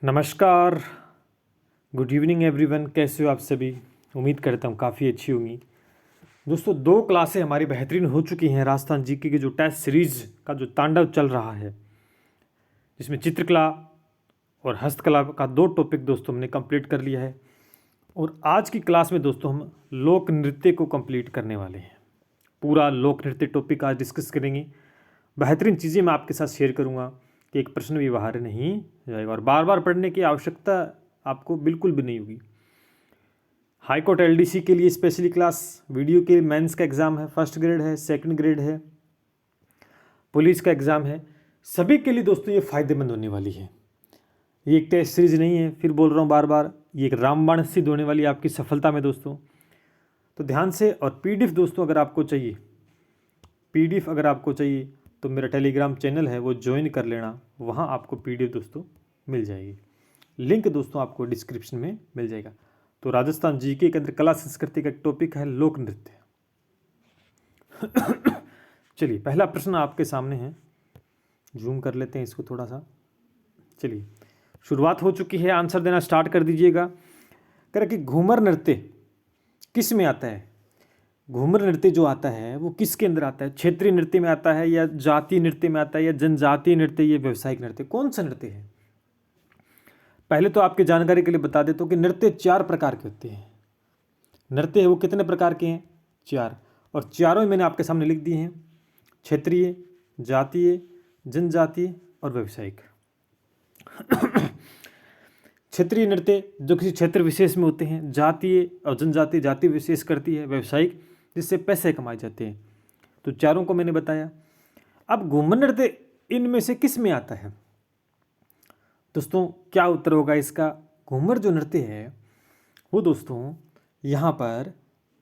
नमस्कार, good evening everyone. कैसे हो आप सभी? उम्मीद करता हूँ काफ़ी अच्छी होंगी। दोस्तों, 2 क्लासें हमारी बेहतरीन हो चुकी हैं। राजस्थान जीके की जो टेस्ट सीरीज़ का जो तांडव चल रहा है, जिसमें चित्रकला और हस्तकला का 2 टॉपिक दोस्तों हमने कंप्लीट कर लिया है। और आज की क्लास में दोस्तों हम लोक नृत्य को कंप्लीट करने वाले हैं। पूरा लोक नृत्य टॉपिक आज डिस्कस करेंगे। बेहतरीन चीज़ें मैं आपके साथ शेयर करूँगा कि एक प्रश्न भी बाहर नहीं जाएगा और बार बार पढ़ने की आवश्यकता आपको बिल्कुल भी नहीं होगी। हाई कोर्ट एलडीसी के लिए स्पेशली क्लास, वीडियो के मेंस का एग्ज़ाम है, फर्स्ट ग्रेड है, सेकंड ग्रेड है, पुलिस का एग्ज़ाम है, सभी के लिए दोस्तों ये फ़ायदेमंद होने वाली है। ये एक टेस्ट सीरीज़ नहीं है, फिर बोल रहा हूँ बार बार, ये एक रामबाण सिद्ध होने वाली है आपकी सफलता में दोस्तों। तो ध्यान से, और पीडीएफ दोस्तों अगर आपको चाहिए, पीडीएफ अगर आपको चाहिए तो मेरा टेलीग्राम चैनल है वो ज्वाइन कर लेना, वहाँ आपको पीडीएफ दोस्तों मिल जाएगी। लिंक दोस्तों आपको डिस्क्रिप्शन में मिल जाएगा। तो राजस्थान जीके के अंदर कला संस्कृति का एक टॉपिक है लोक नृत्य। चलिए, पहला प्रश्न आपके सामने है, जूम कर लेते हैं इसको थोड़ा सा। चलिए, शुरुआत हो चुकी है, आंसर देना स्टार्ट कर दीजिएगा। कह रहा कि घूमर नृत्य किस में आता है? घूमर नृत्य जो आता है वो किसके अंदर आता है? क्षेत्रीय नृत्य में आता है, या जातीय नृत्य में आता है, या जनजातीय नृत्य, या व्यावसायिक नृत्य? कौन सा नृत्य है? पहले तो आपकी जानकारी के लिए बता देता हूँ कि नृत्य 4 प्रकार के होते हैं। नृत्य है वो कितने प्रकार के हैं? 4, और चारों ही मैंने आपके सामने लिख दिए हैं: क्षेत्रीय, जातीय, जनजातीय और व्यावसायिक। क्षेत्रीय नृत्य जो किसी क्षेत्र विशेष में होते हैं, जातीय और जनजातीय जाति विशेष करती है, व्यावसायिक जिससे पैसे कमाए जाते हैं। तो चारों को मैंने बताया। अब घूमर नृत्य इनमें से किस में आता है? दोस्तों, क्या उत्तर होगा इसका? घूमर जो नृत्य है वो दोस्तों यहाँ पर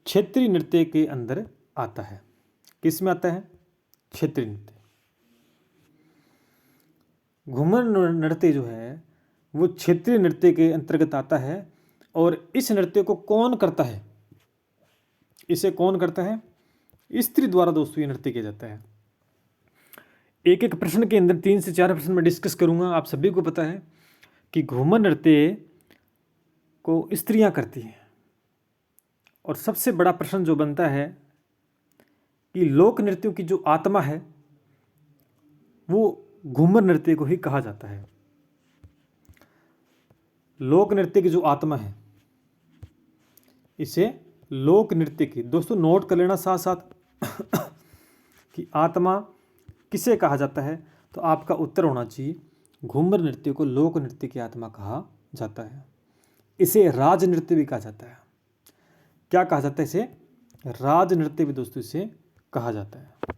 क्षेत्रीय नृत्य के अंदर आता है। किस में आता है? क्षेत्रीय नृत्य। घूमर नृत्य जो है वो क्षेत्रीय नृत्य के अंतर्गत आता है। और इस नृत्य को कौन करता है? इसे कौन करता है? स्त्री द्वारा दोस्तों ये नृत्य किया जाता है। एक एक प्रश्न के अंदर 3 से 4 प्रश्न में डिस्कस करूंगा। आप सभी को पता है कि घूमर नृत्य को स्त्रियां करती हैं। और सबसे बड़ा प्रश्न जो बनता है कि लोक नृत्यों की जो आत्मा है वो घूमर नृत्य को ही कहा जाता है। लोक नृत्य की जो आत्मा है, इसे लोक नृत्य की, दोस्तों नोट कर लेना साथ साथ कि आत्मा किसे कहा जाता है। तो आपका उत्तर होना चाहिए घूमर नृत्य को लोक नृत्य की आत्मा कहा जाता है। इसे राज नृत्य भी कहा जाता है। क्या कहा जाता है इसे? राज नृत्य भी दोस्तों इसे कहा जाता है।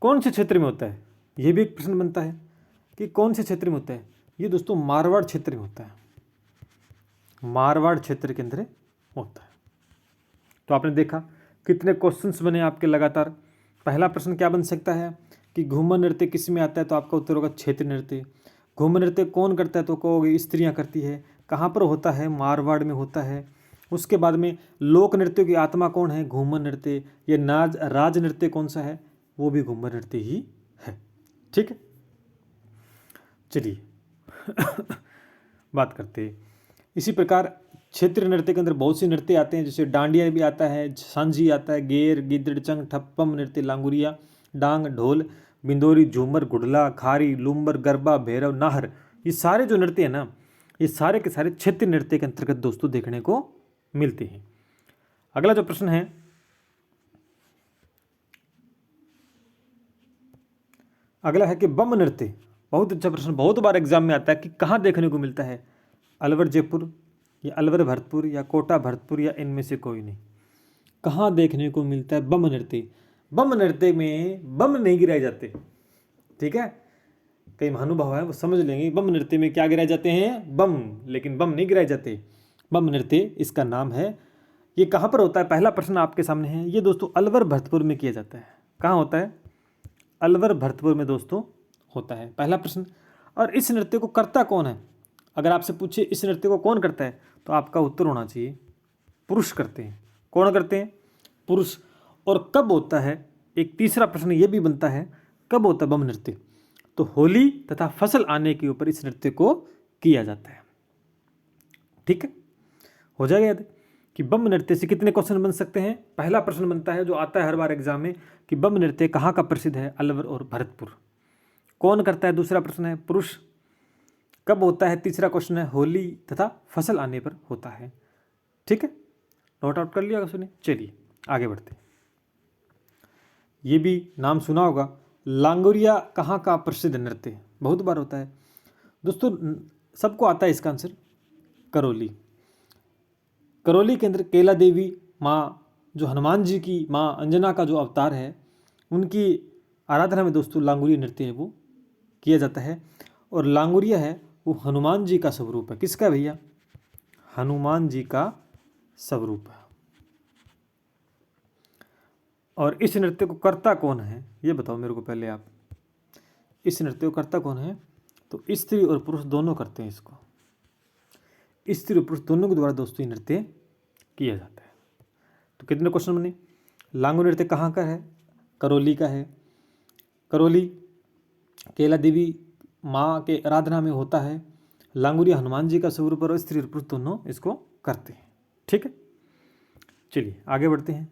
कौन से क्षेत्र में होता है? यह भी एक प्रश्न बनता है कि कौन से क्षेत्र में होता है। ये दोस्तों मारवाड़ क्षेत्र में होता है। मारवाड़ क्षेत्र के अंदर होता है। तो आपने देखा कितने क्वेश्चंस बने आपके लगातार। पहला प्रश्न क्या बन सकता है कि घूमर नृत्य किस में आता है? तो आपका उत्तर होगा क्षेत्रीय नृत्य। घूमर नृत्य कौन करता है? तो कहोगे स्त्रियां करती है। कहाँ पर होता है? मारवाड़ में होता है। उसके बाद में लोक नृत्य की आत्मा कौन है? घूमर नृत्य। ये राज नृत्य कौन सा है? वो भी घूमर नृत्य ही है। ठीक है, चलिए बात करते हैं। इसी प्रकार क्षेत्रीय नृत्य के अंदर बहुत सी नृत्य आते हैं, जैसे डांडिया भी आता है, सांझी आता है, गेर, गिद्दड़, चंग, ठप्पम नृत्य, लांगुरिया, डांग, ढोल, बिंदोरी, झूमर, गुडला, खारी, लुम्बर, गरबा, भैरव, नाहर। ये सारे जो नृत्य है ना, ये सारे के सारे क्षेत्रीय नृत्य के अंतर्गत दोस्तों देखने को मिलते हैं। अगला जो प्रश्न है, अगला है कि बम नृत्य। बहुत अच्छा प्रश्न, बहुत बार एग्जाम में आता है कि कहाँ देखने को मिलता है? अलवर जयपुर, या अलवर भरतपुर, या कोटा भरतपुर, या इनमें से कोई नहीं। कहाँ देखने को मिलता है बम नृत्य? बम नृत्य में बम नहीं गिराए जाते। ठीक है, कई महानुभाव है वो समझ लेंगे बम नृत्य में क्या गिराए जाते हैं? बम। लेकिन बम नहीं गिराए जाते। बम नृत्य इसका नाम है। ये कहाँ पर होता है? पहला प्रश्न आपके सामने है। ये दोस्तों अलवर भरतपुर में किया जाता है। कहाँ होता है? अलवर भरतपुर में दोस्तों होता है, पहला प्रश्न। और इस नृत्य को करता कौन है? अगर आपसे पूछे इस नृत्य को कौन करता है, तो आपका उत्तर होना चाहिए पुरुष करते हैं। कौन करते हैं? पुरुष। और कब होता है? एक तीसरा प्रश्न ये भी बनता है, कब होता है बम नृत्य? तो होली तथा फसल आने के ऊपर इस नृत्य को किया जाता है। ठीक है, हो जाएगा याद कि बम नृत्य से कितने क्वेश्चन बन सकते हैं। पहला प्रश्न बनता है जो आता है हर बार एग्जाम में कि बम नृत्य कहाँ का प्रसिद्ध है, अलवर और भरतपुर। कौन करता है, दूसरा प्रश्न है पुरुष। कब होता है, तीसरा क्वेश्चन है होली तथा फसल आने पर होता है। ठीक है, नोट आउट कर लिया अगर सुनिए। चलिए आगे बढ़ते हैं। ये भी नाम सुना होगा, लांगोरिया कहाँ का प्रसिद्ध नृत्य है, बहुत बार होता है दोस्तों, सबको आता है इसका आंसर, करौली। करौली के अंदर केला देवी माँ, जो हनुमान जी की माँ अंजना का जो अवतार है, उनकी आराधना में दोस्तों लांगुरिया नृत्य है वो किया जाता है। और लांगुरिया है वो हनुमान जी का स्वरूप है। किसका भैया, हनुमान जी का स्वरूप है। और इस नृत्य को करता कौन है ये बताओ मेरे को पहले आप। इस नृत्य को करता कौन है, तो स्त्री और पुरुष दोनों करते हैं इसको। स्त्री और पुरुष दोनों के द्वारा दोस्तों ये नृत्य किया जाता है। तो कितने क्वेश्चन बने। लांगुर नृत्य कहाँ का है, करौली का है। करौली केला देवी माँ के आराधना में होता है। लांगुरिया हनुमान जी का स्वरूप और स्त्री और पुरुष दोनों इसको करते हैं। ठीक है, चलिए आगे बढ़ते हैं।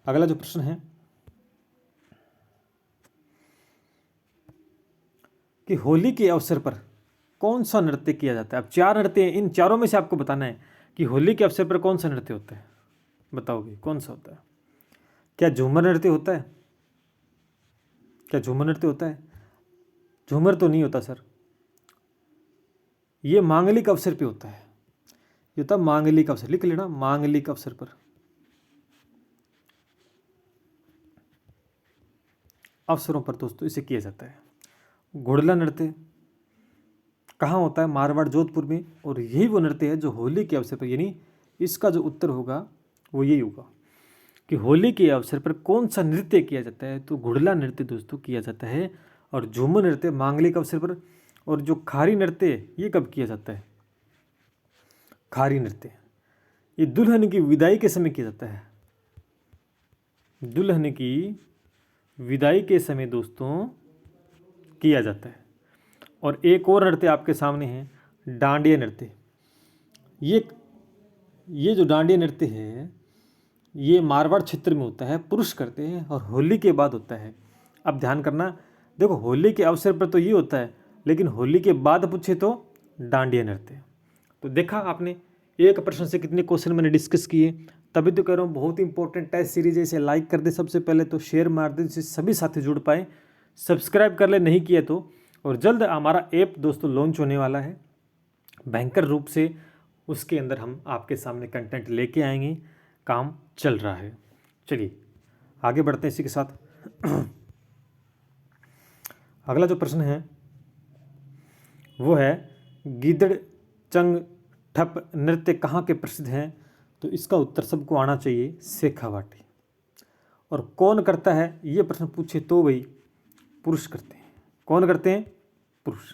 अगला जो प्रश्न है कि होली के अवसर पर कौन सा नृत्य किया जाता है। अब 4 नृत्य हैं, इन चारों में से आपको बताना है कि होली के अवसर पर कौन सा नृत्य होता है। बताओगे कौन सा होता है। क्या झूमर नृत्य होता है, क्या झूमर नृत्य होता है। झूमर तो नहीं होता सर, ये मांगलिक अवसर पे होता है। ये होता मांगलिक अवसर, लिख लेना, मांगलिक अवसर पर। अवसरों पर दोस्तों इसे किया जाता है। घोड़ला नृत्य कहाँ होता है, मारवाड़ जोधपुर में। और यही वो नृत्य है जो होली के अवसर पर, यानी इसका जो उत्तर होगा वो यही होगा कि होली के अवसर पर कौन सा नृत्य किया जाता है। तो घुड़ला नृत्य दोस्तों किया जाता है। और झूमर नृत्य मांगलिक अवसर पर। और जो खारी नृत्य ये कब किया जाता है, खारी नृत्य ये दुल्हन की विदाई के समय किया जाता है। दुल्हन की विदाई के समय दोस्तों किया जाता है। और एक और नृत्य आपके सामने है, डांडिया नृत्य। ये जो डांडिया नृत्य है ये मारवाड़ क्षेत्र में होता है, पुरुष करते हैं और होली के बाद होता है। अब ध्यान करना, देखो होली के अवसर पर तो ये होता है, लेकिन होली के बाद पूछे तो डांडिया नृत्य। तो देखा आपने, एक प्रश्न से कितने क्वेश्चन मैंने डिस्कस किए। तभी तो कह रहा हूँ बहुत इंपॉर्टेंट टेस्ट सीरीज है, इसे लाइक कर दे सबसे पहले, तो शेयर मार दे जिससे सभी साथी जुड़ पाए। सब्सक्राइब कर ले नहीं किया तो। और जल्द हमारा ऐप दोस्तों लॉन्च होने वाला है भयंकर रूप से, उसके अंदर हम आपके सामने कंटेंट लेके आएंगे, काम चल रहा है। चलिए आगे बढ़ते हैं इसी के साथ। अगला जो प्रश्न है वो है गीदड़ चंग ठप नृत्य कहाँ के प्रसिद्ध हैं। तो इसका उत्तर सबको आना चाहिए, शेखावाटी। और कौन करता है ये प्रश्न पूछे तो भाई पुरुष करते हैं। कौन करते हैं, पुरुष।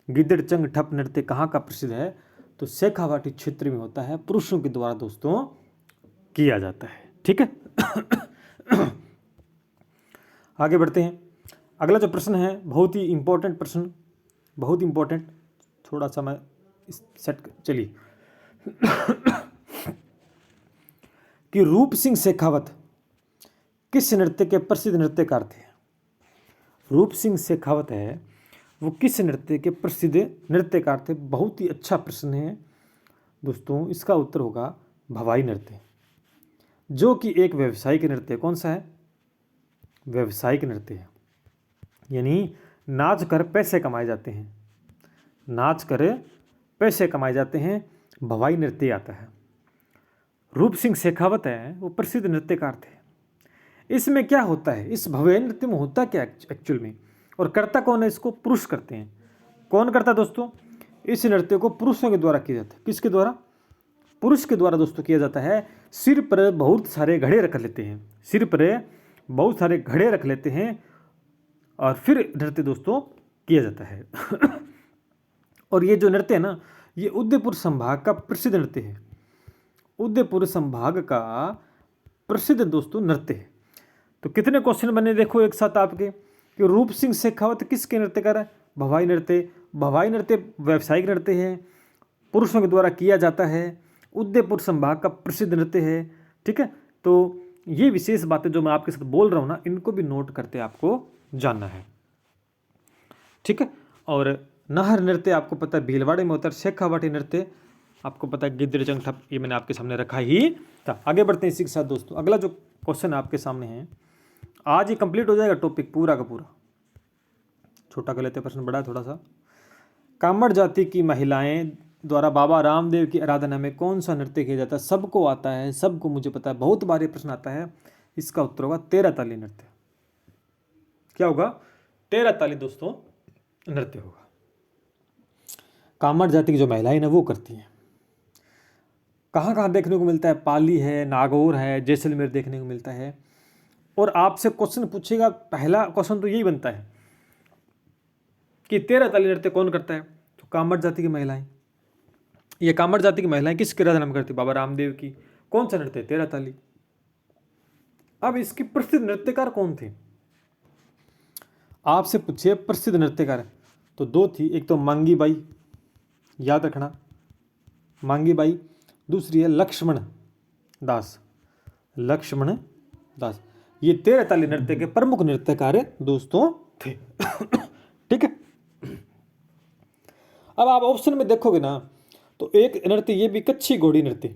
गिद्दड़ चंग ठप नृत्य कहाँ का प्रसिद्ध है, तो शेखावाटी क्षेत्र में होता है, पुरुषों के द्वारा दोस्तों किया जाता है। ठीक है। आगे बढ़ते हैं। अगला जो प्रश्न है बहुत ही इंपॉर्टेंट प्रश्न, बहुत इंपॉर्टेंट, थोड़ा सा मैं सेट, चलिए। कि रूप सिंह शेखावत किस नृत्य के प्रसिद्ध नृत्यकार थे। रूप सिंह शेखावत है वो किस नृत्य के प्रसिद्ध नृत्यकार थे। बहुत ही अच्छा प्रश्न है दोस्तों, इसका उत्तर होगा भवाई नृत्य, जो कि एक व्यावसायिक नृत्य। कौन सा है, व्यावसायिक नृत्य है, यानी नाच कर पैसे कमाए जाते हैं, नाच कर पैसे कमाए जाते हैं, भवाई नृत्य आता है। रूप सिंह शेखावत है वो प्रसिद्ध नृत्यकार थे। इसमें क्या होता है, इस भवाई नृत्य में होता क्या एक्चुअल में, और करता कौन है, इसको पुरुष करते हैं। कौन करता है दोस्तों, इस नृत्य को पुरुषों के द्वारा किया जाता है। किसके द्वारा, पुरुष के द्वारा दोस्तों किया जाता है। सिर पर बहुत सारे घड़े रख लेते हैं, सिर पर बहुत सारे घड़े रख लेते हैं और फिर नृत्य दोस्तों किया जाता है। और ये जो नृत्य है ना, ये उदयपुर संभाग का प्रसिद्ध नृत्य है, उदयपुर संभाग का प्रसिद्ध दोस्तों नृत्य है। तो कितने क्वेश्चन बने देखो एक साथ आपके, कि रूप सिंह शेखावत किसके नृत्यकार है? भवाई नृत्य। भवाई नृत्य व्यावसायिक नृत्य है, पुरुषों के द्वारा किया जाता है, उदयपुर संभाग का प्रसिद्ध नृत्य है। ठीक है, तो ये विशेष बातें जो मैं आपके साथ बोल रहा हूँ ना, इनको भी नोट करते आपको जानना है। ठीक है, और नाहर नृत्य आपको पता है भीलवाड़े में होता है। शेखावाटी नृत्य आपको पता है गिद्ध जंग ठप, ये मैंने आपके सामने रखा ही था। आगे बढ़ते हैं इसी के साथ दोस्तों। अगला जो क्वेश्चन आपके सामने है, आज ही कंप्लीट हो जाएगा टॉपिक पूरा का पूरा, छोटा कर लेते हैं, प्रश्न बड़ा है थोड़ा सा। कामड़ जाति की महिलाएं द्वारा बाबा रामदेव की आराधना में कौन सा नृत्य किया जाता है? सबको आता है, सबको मुझे पता है, बहुत बार ये प्रश्न आता है। इसका उत्तर होगा 13 ताली नृत्य। क्या होगा? 13 ताली दोस्तों नृत्य होगा। कामड़ जाति की जो महिलाएं ना वो करती हैं। कहाँ कहाँ देखने को मिलता है? पाली है, नागौर है, जैसलमेर देखने को मिलता है। और आपसे क्वेश्चन पूछेगा, पहला क्वेश्चन तो यही बनता है कि 13 ताली नृत्य कौन करता है? तो कामड़ जाति की महिलाएं। ये कामड़ जाति की महिलाएं किसकी आराधना में करती? बाबा रामदेव की। कौन सा नृत्य? 13 ताली। अब इसकी प्रसिद्ध नृत्यकार कौन थे? आपसे पूछिए प्रसिद्ध नृत्यकार, तो दो थी, एक तो मांगी बाई, याद रखना, मांगी बाई। दूसरी है लक्ष्मण दास, लक्ष्मण दास। ये 13 ताली नृत्य के प्रमुख नृत्यकार दोस्तों थे। ठीक है, अब आप ऑप्शन में देखोगे ना, तो एक नृत्य ये भी कच्छी घोड़ी नृत्य,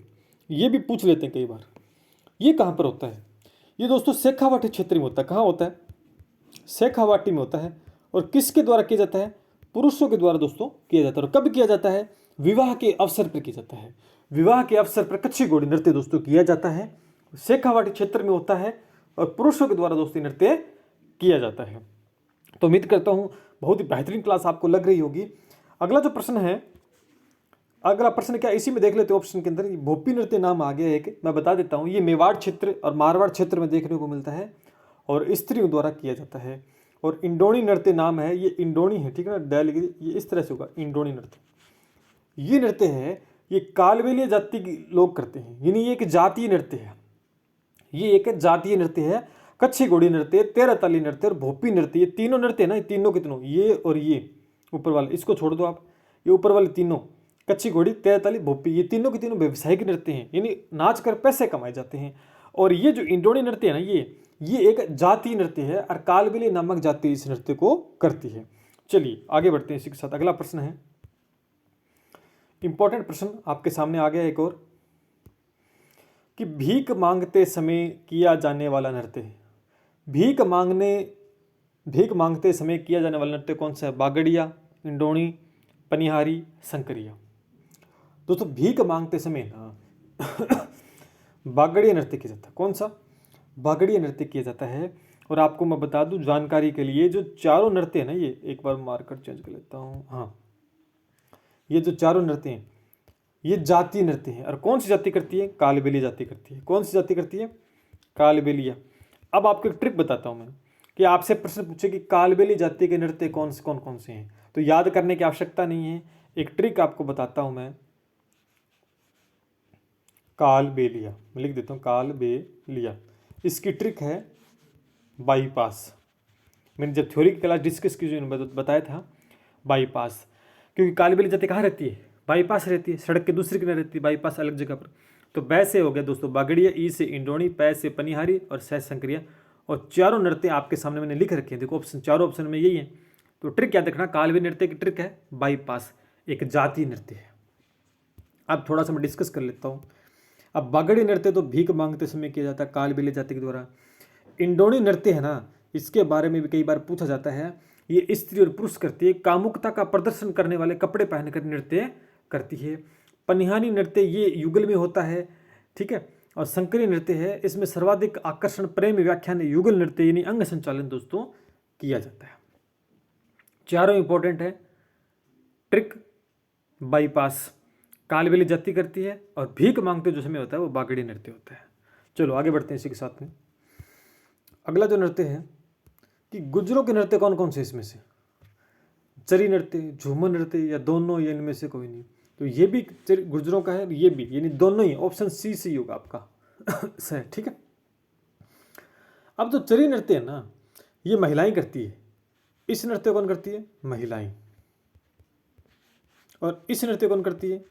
ये भी पूछ लेते हैं कई बार। ये कहाँ पर होता है? ये दोस्तों शेखावाटी क्षेत्र में होता है। कहाँ होता है? शेखावाटी में होता है। और किसके द्वारा किया जाता है? पुरुषों के द्वारा दोस्तों किया जाता है। और कब किया जाता है? विवाह के अवसर पर किया जाता है। विवाह के अवसर पर कच्छी घोड़ी नृत्य दोस्तों किया जाता है। शेखावाटी क्षेत्र में होता है और पुरुषों के द्वारा दोस्तों नृत्य किया जाता है। तो उम्मीद करता हूँ बहुत ही बेहतरीन क्लास आपको लग रही होगी। अगला जो प्रश्न है, अगला प्रश्न क्या, इसी में देख लेते हैं ऑप्शन के अंदर। भोपी नृत्य नाम आ गया एक, मैं बता देता हूँ। ये मेवाड़ क्षेत्र और मारवाड़ क्षेत्र में देखने को मिलता है और स्त्रियों द्वारा किया जाता है। और इंडोनी नृत्य नाम है, ये इंडोनी है, ठीक है ना, डैलगिरी, ये इस तरह से होगा इंडोनी नृत्य। ये नृत्य है, ये कालबेलिया जाति के लोग करते हैं, यानी ये एक जातीय नृत्य है। ये एक जातीय नृत्य है। कच्छी घोड़ी नृत्य, 13 ताली नृत्य और भोपी नृत्य, ये तीनों नृत्य है ना, ये तीनों के तीनों, ये और ये ऊपर वाले, इसको छोड़ दो आप, ये ऊपर वाले तीनों, कच्छी घोड़ी, 13 ताली, भोपी, ये तीनों के तीनों व्यवसायिक नृत्य हैं, यानी नाच कर पैसे कमाए जाते हैं। और ये जो इंडोनी नृत्य है ना, ये एक जातीय नृत्य है और कालबेलिया नामक जाति इस नृत्य को करती है। चलिए आगे बढ़ते हैं इसी के साथ। अगला प्रश्न है, इंपॉर्टेंट प्रश्न आपके सामने आ गया एक और, कि भीख मांगते समय किया जाने वाला नृत्य। भीख मांगते समय किया जाने वाला नृत्य कौन सा है? बागड़िया, इंडोनी, पनिहारी, संकरिया। दोस्तों भीख मांगते समय ना बागड़िया नृत्य किया जाता है। कौन सा? बागड़िया नृत्य किया जाता है। और आपको मैं बता दूं जानकारी के लिए, जो चारों नृत्य है ना, ये एक बार मार्कर चेंज कर लेता हूँ, हाँ, ये जो चारों नृत्य हैं ये जातीय नृत्य है। और कौन सी जाति करती है? कालबेलिया जाति करती है। कौन सी जाति करती है? कालबेलिया। अब आपको एक ट्रिक बताता हूँ मैं, कि आपसे प्रश्न पूछे कि कालबेलिया जाति के नृत्य कौन कौन से हैं, तो याद करने की आवश्यकता नहीं है। एक ट्रिक आपको बताता हूँ मैं, कालबेलिया, मैं लिख देता हूँ कालबेलिया। इसकी ट्रिक है बाईपास। मैंने जब थ्योरी की क्लास डिस्कस की, जो बताया था बाईपास, क्योंकि कालबेलिया जाति कहाँ रहती है? बाईपास रहती है, सड़क के दूसरी किनारे रहती है, बाईपास अलग जगह पर। तो बै से हो गया दोस्तों बागड़िया, ई से इंडोनी, पै से पनिहारी और सै संकरिया। और चारों नृत्य आपके सामने मैंने लिख रखे हैं, देखो ऑप्शन, चारों ऑप्शन में यही है। तो ट्रिक याद रखना, कालबेलिया नृत्य की ट्रिक है बाईपास, एक जातीय नृत्य है। अब थोड़ा सा मैं डिस्कस कर लेता हूँ। अब बागड़ी नृत्य तो भीख मांगते समय किया जाता है कालबेलिया जाति के द्वारा। इंडोनी नृत्य है ना, इसके बारे में भी कई बार पूछा जाता है। ये स्त्री और पुरुष करती है, कामुकता का प्रदर्शन करने वाले कपड़े पहनकर नृत्य करती है। पनिहानी नृत्य ये युगल में होता है, ठीक है। और संकरी नृत्य है, इसमें सर्वाधिक आकर्षण, प्रेम, व्याख्यान, युगल नृत्य यानी अंग संचालन दोस्तों किया जाता है। चारों इंपॉर्टेंट है। ट्रिक बाईपास कालबेलिया जाति करती है, और भीख मांगते जो समय होता है वो बागड़ी नृत्य होता है। चलो आगे बढ़ते हैं इसी के साथ में। अगला जो नृत्य है कि गुर्जरों के नृत्य कौन कौन से इसमें से? चरी नृत्य, झूमर नृत्य, या दोनों, या इनमें से कोई नहीं। तो ये भी गुर्जरों का है, ये भी, यानी दोनों ही। ऑप्शन सी सी होगा आपका सही, ठीक है। अब जो चरी नृत्य है ना, ये महिलाएं करती है, इस नृत्य कौन करती है? महिलाएं। और इस नृत्य कौन करती है?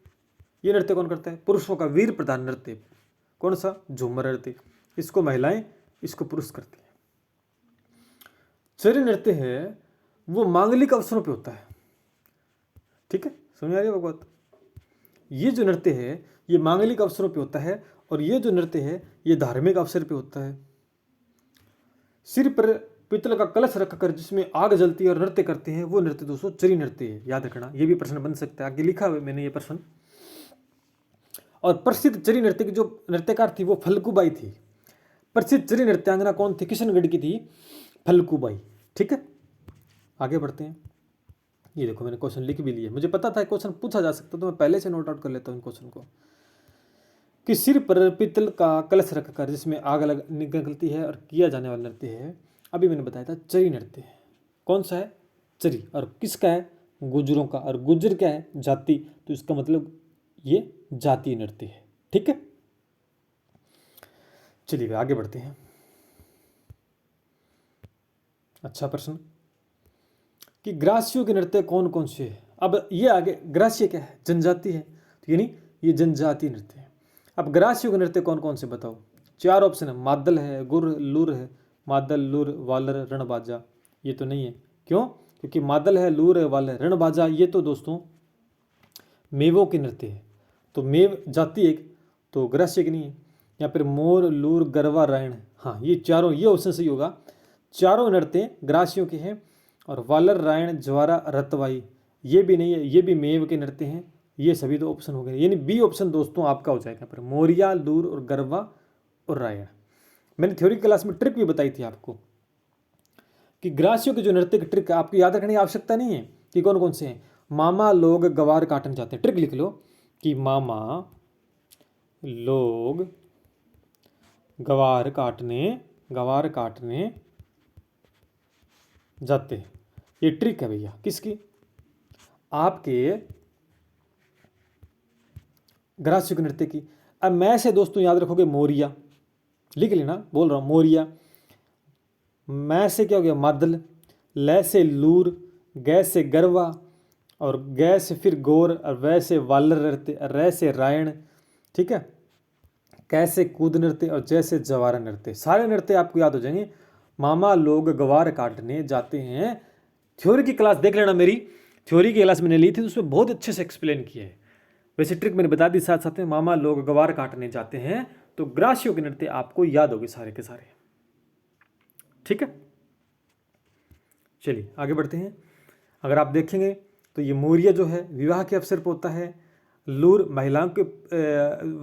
ये नृत्य कौन करता है? पुरुषों का वीर प्रधान नृत्य। कौन सा? झूमर नृत्य। इसको महिलाएं, इसको पुरुष करते हैं। चरी नृत्य है वो मांगलिक अवसरों पे होता है। ठीक है, समझ आ रही है बात? ये जो नृत्य है ये मांगलिक अवसरों पे होता है, और ये जो नृत्य है ये धार्मिक अवसर पे होता है। सिर पर पित्तल का कलश रखकर जिसमें आग जलती है और नृत्य करते हैं, वो नृत्य दोस्तों चरी नृत्य है। याद रखना, ये भी प्रश्न बन सकता है, आगे लिखा हुआ मैंने ये प्रश्न। और प्रसिद्ध चरी नृत्य की जो नृत्यकार थी वो फल्गुबाई थी। प्रसिद्ध चरी नृत्यांगना कौन थी? किशनगढ़ की थी फल्गुबाई। ठीक है, आगे बढ़ते हैं। ये देखो मैंने क्वेश्चन लिख भी लिए, मुझे पता था क्वेश्चन पूछा जा सकता, तो मैं पहले से नोट आउट कर लेता हूँ इन क्वेश्चन को। कि सिर पर पित्तल का कलश रखकर जिसमें आग निकलती है और किया जाने वाला नृत्य है, अभी मैंने बताया था चरी नृत्य है। कौन सा है? चरी। और किसका है? गुजरों का। और गुजर क्या है? जाति। तो इसका मतलब ये जातीय नृत्य है। ठीक है, चलिए आगे बढ़ते हैं। अच्छा प्रश्न, कि ग्रासियों के नृत्य कौन कौन से है? अब ये आगे ग्रास्य क्या है? जनजाति है, तो यानी ये जनजातीय नृत्य है। अब ग्रासियों के नृत्य कौन कौन से बताओ? 4 ऑप्शन है। मादल है, गुर लूर है, मादल लूर वालर रणबाजा। ये तो नहीं है। क्यों? क्योंकि मादल है, लूर है, वालर, रणबाजा ये तो दोस्तों मेवों के नृत्य है। तो मेव जाति एक, तो ग्रास्य की नहीं है। या फिर मोर लूर गरवा रायण, हाँ ये चारों, ये ऑप्शन सही होगा। चारों नृत्य ग्रासियों के हैं। और वालर रायण ज्वारा रतवाई ये भी नहीं है, ये भी मेव के नृत्य हैं। ये सभी तो ऑप्शन हो गए, यानी बी ऑप्शन दोस्तों आपका हो जाएगा। पर मोरिया लूर और गरवा और रायण। मैंने थ्योरी क्लास में ट्रिक भी बताई थी आपको कि ग्रासियों के जो नृत्य की ट्रिक आपको याद रखने की आवश्यकता नहीं है कि कौन कौन से हैं। मामा लोग गवार काटने जाते हैं, ट्रिक लिख लो कि मामा लोग गवार काटने जाते हैं। ये ट्रिक है भैया, किसकी? आपके ग्रासियों के नृत्य की। अब मैं से दोस्तों याद रखोगे मोरिया, लिख लेना, बोल रहा हूं मोरिया। मैं से क्या हो गया? मादल। ले से लूर, गै से गरवा, और गै से फिर गोर, और वै से वालर नृत्य, रै से रायण। ठीक है, कैसे कूद नृत्य, और जैसे जवारा नृत्य। सारे नृत्य आपको याद हो जाएंगे। मामा लोग गवार काटने जाते हैं। थ्योरी की क्लास देख लेना, मेरी थ्योरी की क्लास मैंने ली थी, उसमें बहुत अच्छे से एक्सप्लेन किया है। वैसे ट्रिक मैंने बता दी साथ साथ में। मामा लोग गवार काटने जाते हैं, तो ग्रासियों के नृत्य आपको याद होगी सारे के सारे। ठीक है, चलिए आगे बढ़ते हैं। अगर आप देखेंगे तो ये मोरिया जो है विवाह के अवसर पर होता है। लूर महिलाओं के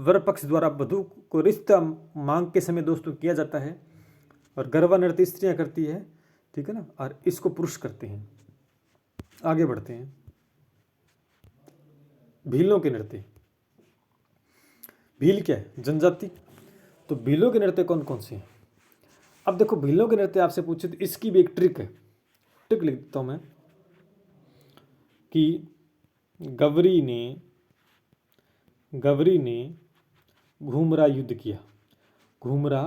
वर पक्ष द्वारा वधु को रिश्ता मांग के समय दोस्तों किया जाता है। और गरबा नृत्य स्त्रियां करती है, ठीक है ना, और इसको पुरुष करते हैं। आगे बढ़ते हैं। भीलों के नृत्य। भील क्या है? जनजाति। तो भीलों के नृत्य कौन कौन से हैं? अब देखो भीलों के नृत्य आपसे पूछे तो इसकी भी एक ट्रिक है। ट्रिक लिख देता हूं मैं कि गवरी ने घूमरा युद्ध किया। घूमरा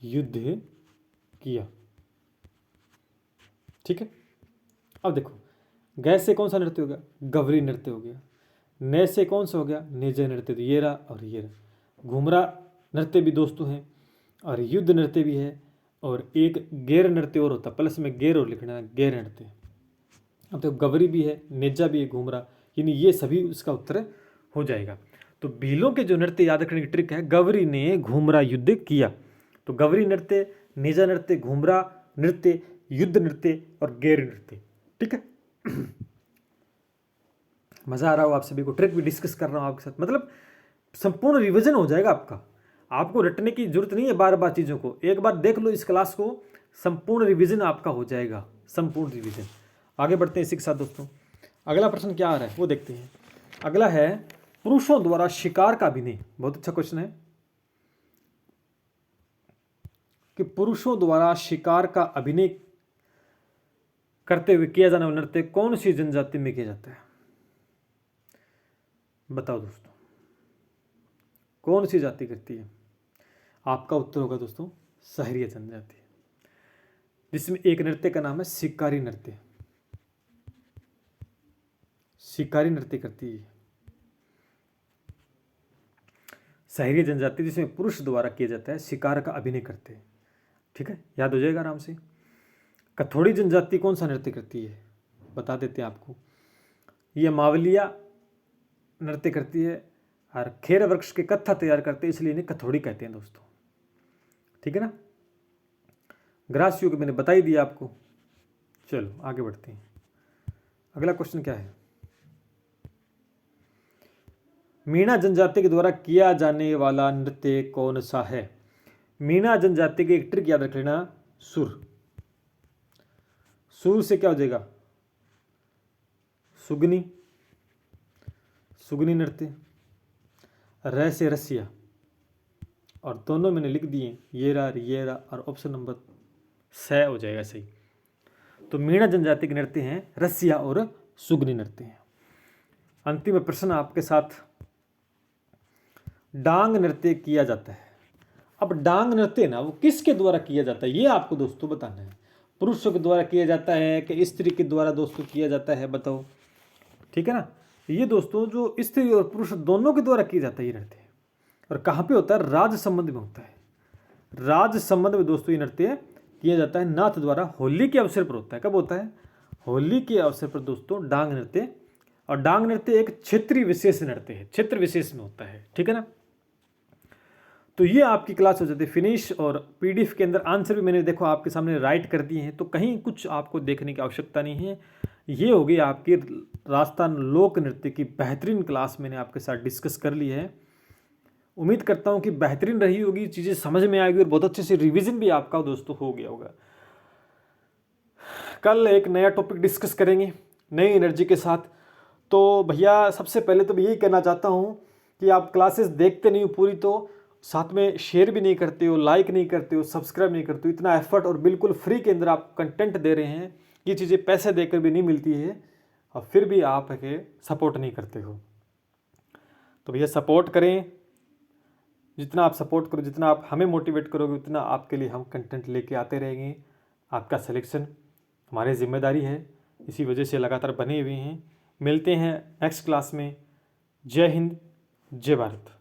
युद्ध किया। ठीक है, अब देखो गै से कौन सा नृत्य हो गया? गवरी नृत्य हो गया। ने से कौन सा हो गया? नेजय नृत्य। तो ये रहा और ये रहा। घूमरा नृत्य भी दोस्तों है, और युद्ध नृत्य भी है, और एक गैर नृत्य और होता, प्लस में गैर और लिखना है, गैर नृत्य। अब तो गवरी भी है, नेजा भी है, घूमरा, यानी ये सभी उसका उत्तर हो जाएगा। तो भीलों के जो नृत्य याद रखने की ट्रिक है, गवरी ने घूमरा युद्ध किया। तो गवरी नृत्य, नेजा नृत्य, घूमरा नृत्य, युद्ध नृत्य और गैर नृत्य। ठीक है, मजा आ रहा हो आप सभी को? ट्रिक भी डिस्कस कर रहा हूं आपके साथ, मतलब संपूर्ण रिवीजन हो जाएगा आपका। आपको रटने की जरूरत नहीं है बार बार चीज़ों को, एक बार देख लो इस क्लास को, संपूर्ण रिवीजन आपका हो जाएगा, संपूर्ण रिवीजन। आगे बढ़ते हैं इसी के साथ दोस्तों। अगला प्रश्न क्या आ रहा है वो देखते हैं। अगला है पुरुषों द्वारा शिकार का अभिनय। बहुत अच्छा क्वेश्चन है कि पुरुषों द्वारा शिकार का अभिनय करते हुए किया जाने वाला नृत्य कौन सी जनजाति में किया जाता है? बताओ दोस्तों, कौन सी जाति करती है? आपका उत्तर होगा दोस्तों सहरिया जनजाति, जिसमें एक नृत्य का नाम है शिकारी नृत्य। शिकारी नृत्य करती है। शहरी जनजाति जिसमें पुरुष द्वारा किया जाता है, शिकार का अभिनय करते हैं। ठीक है, याद हो जाएगा आराम से। कथोड़ी जनजाति कौन सा नृत्य करती है, बता देते हैं आपको। ये मावलिया नृत्य करती है और खेर वृक्ष के कत्था तैयार करते हैं, इसलिए इन्हें कथोड़ी कहते हैं दोस्तों। ठीक है ना, ग्रास योग मैंने बता ही दिया आपको। चलो आगे बढ़ते हैं। अगला क्वेश्चन क्या है, मीणा जनजाति के द्वारा किया जाने वाला नृत्य कौन सा है। मीणा जनजाति के एक ट्रिक याद रख लेना, सुर। सुर से क्या हो जाएगा, सुगनी, सुगनी नृत्य। र से रसिया, और दोनों मैंने लिख दिए, येरा और ऑप्शन नंबर स हो जाएगा सही। तो मीणा जनजाति के नृत्य हैं रसिया और सुगनी नृत्य हैं। अंतिम प्रश्न आपके साथ, डांग नृत्य किया जाता है। अब डांग नृत्य ना वो किसके द्वारा किया जाता है, ये आपको दोस्तों बताना है। पुरुषों के द्वारा किया जाता है कि स्त्री के द्वारा दोस्तों किया जाता है, बताओ। ठीक है ना, ये दोस्तों जो स्त्री और पुरुष दोनों के द्वारा किया जाता है ये नृत्य। और कहाँ पे होता है, राज संबंध में होता है। राज संबंध में दोस्तों ये नृत्य किया जाता है, नाथ द्वारा। होली के अवसर पर होता है। कब होता है, होली के अवसर पर दोस्तों डांग नृत्य। और डांग नृत्य एक क्षेत्रीय विशेष नृत्य है, क्षेत्र विशेष में होता है। ठीक है ना, तो ये आपकी क्लास हो जाती है फिनिश। और पीडीएफ के अंदर आंसर भी मैंने देखो आपके सामने राइट कर दिए हैं, तो कहीं कुछ आपको देखने की आवश्यकता नहीं है। ये हो गई आपकी राजस्थान लोक नृत्य की बेहतरीन क्लास, मैंने आपके साथ डिस्कस कर ली है। उम्मीद करता हूँ कि बेहतरीन रही होगी, चीज़ें समझ में आएगी और बहुत अच्छे से रिवीजन भी आपका दोस्तों हो गया होगा। कल एक नया टॉपिक डिस्कस करेंगे नई एनर्जी के साथ। तो भैया सबसे पहले तो मैं यही कहना चाहता हूँ कि आप क्लासेस देखते नहीं हो पूरी, तो साथ में शेयर भी नहीं करते हो, लाइक नहीं करते हो, सब्सक्राइब नहीं करते हो। इतना एफर्ट और बिल्कुल फ्री के अंदर आप कंटेंट दे रहे हैं, ये चीज़ें पैसे देकर भी नहीं मिलती है, और फिर भी आप सपोर्ट नहीं करते हो। तो भैया सपोर्ट करें, जितना आप सपोर्ट करो, जितना आप हमें मोटिवेट करोगे, उतना आपके लिए हम कंटेंट लेके आते रहेंगे। आपका सिलेक्शन हमारी जिम्मेदारी है, इसी वजह से लगातार बने हुए हैं। मिलते हैं नेक्स्ट क्लास में। जय हिंद, जय भारत।